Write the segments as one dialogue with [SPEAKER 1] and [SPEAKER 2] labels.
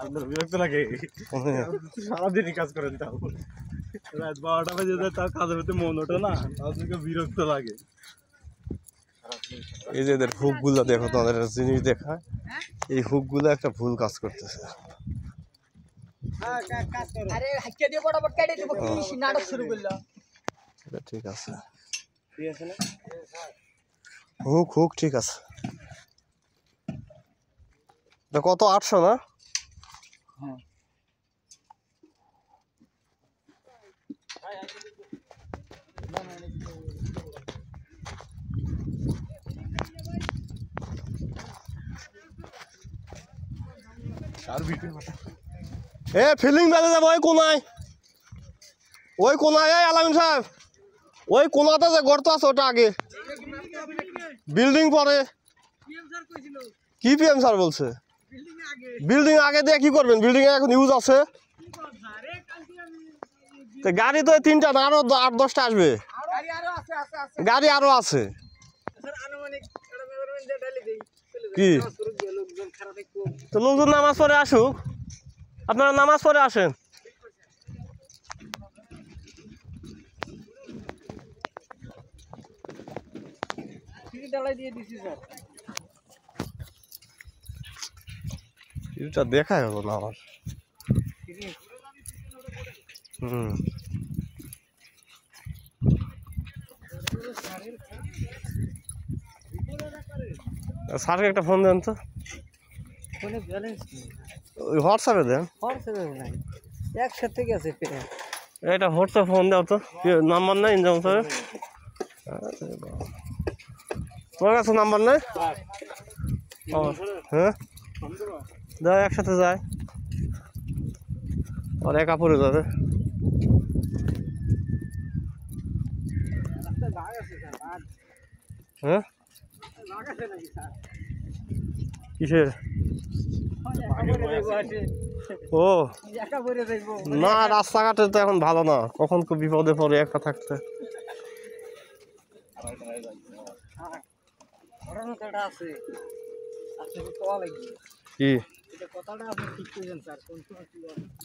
[SPEAKER 1] আপনার বিরক্ত লাগে? সারাদিনই কাজ করেন, তাও রাত 12টা বাজে যায়, তার কাজের ভিতরে মন ওঠে না, তাদেরকে বিরক্ত লাগে।
[SPEAKER 2] এই যে এদের হুকগুলো দেখো, তোমাদের জিনিস দেখা, এই হুকগুলো একটা ভুল কাজ করতেছে। ঠিক আছে, হুক হুক ঠিক আছে। কত 800 না? এ ফিলিং বেঁধে যাবো ওই কোনায় আলামিন সাহেব, ওই কোনাতে যে গর্ত আছে ওটা আগে, বিল্ডিং পরে। কি পিএম স্যার বলছে? বিল্ডিং আগে দিয়ে কি করবেন? বিল্ডিং এ এখন ইউজ আছে, গাড়ি তো 3টা না, আরো 8-10টা আসবে। গাড়ি আরো আছে। কি তো লোকজন নামাজ পড়ে আসুক, আপনারা নামাজ পড়ে আসেন। এটা দেখাই হলো না আমার। স্যারকে একটা ফোন দেন তো, হোয়াটসঅ্যাপে দেন। একসাথে গেছে, এটা হোয়াটসঅ্যাপ ফোন দাও তো, নাম্বার নেই ইনজাম স্যারের? তোমার কাছে নাম্বার নেই? হ্যাঁ দাও, একসাথে যায়, আর একা পড়ে যাবে। হ্যাঁ কিসের? ও না, রাস্তাঘাটে তো এখন ভালো না, কখন খুব বিপদে পড়ে একা থাকতে। কি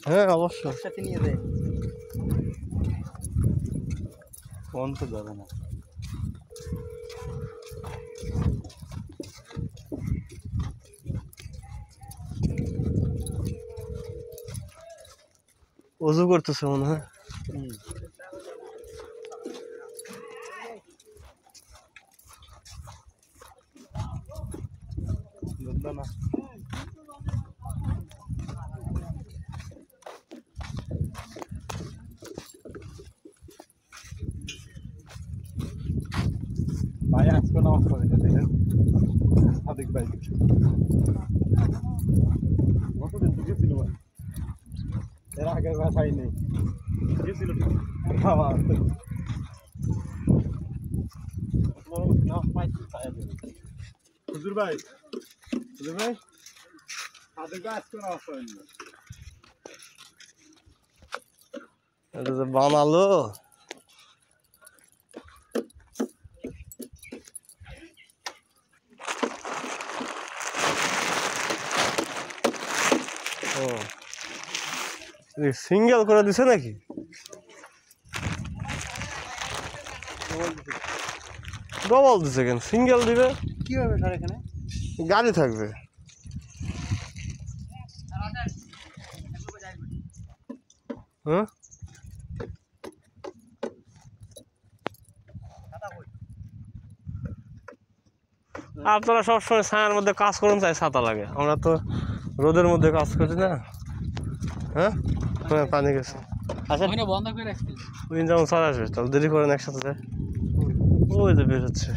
[SPEAKER 2] হ্যাঁ অবশ্যই,
[SPEAKER 1] ফোন তো যাবে না।
[SPEAKER 2] ওযু করতেছে মনে হয়।
[SPEAKER 1] না ভাই, আজকে নামাজ পড়ে দেখেন সাদিক ভাই কতদিন তো গেছিল ভাই, এর আগের বাসাই নেই গেছিল হুজুর ভাই, হুজুর ভাই সাদিক ভাই আজকে নামাজ পড়েন না।
[SPEAKER 2] এটা যে বানালো, সিঙ্গেল করে দিছে নাকি? ডবল দিছে কেন? সিঙ্গেল দিবে
[SPEAKER 1] কিভাবে স্যার? এখানে
[SPEAKER 2] গাড়ি থাকবে। হ্যাঁ আপনারা সবসময় ছায়ার মধ্যে কাজ করুন, চাই ছাতা লাগে, আমরা তো রোদের মধ্যে কাজ করি না। হ্যাঁ হ্যাঁ পানি গেছে, যেমন চলে আসবে, তাহলে দেরি করেন একসাথে যায়। ওই যে বের হচ্ছে।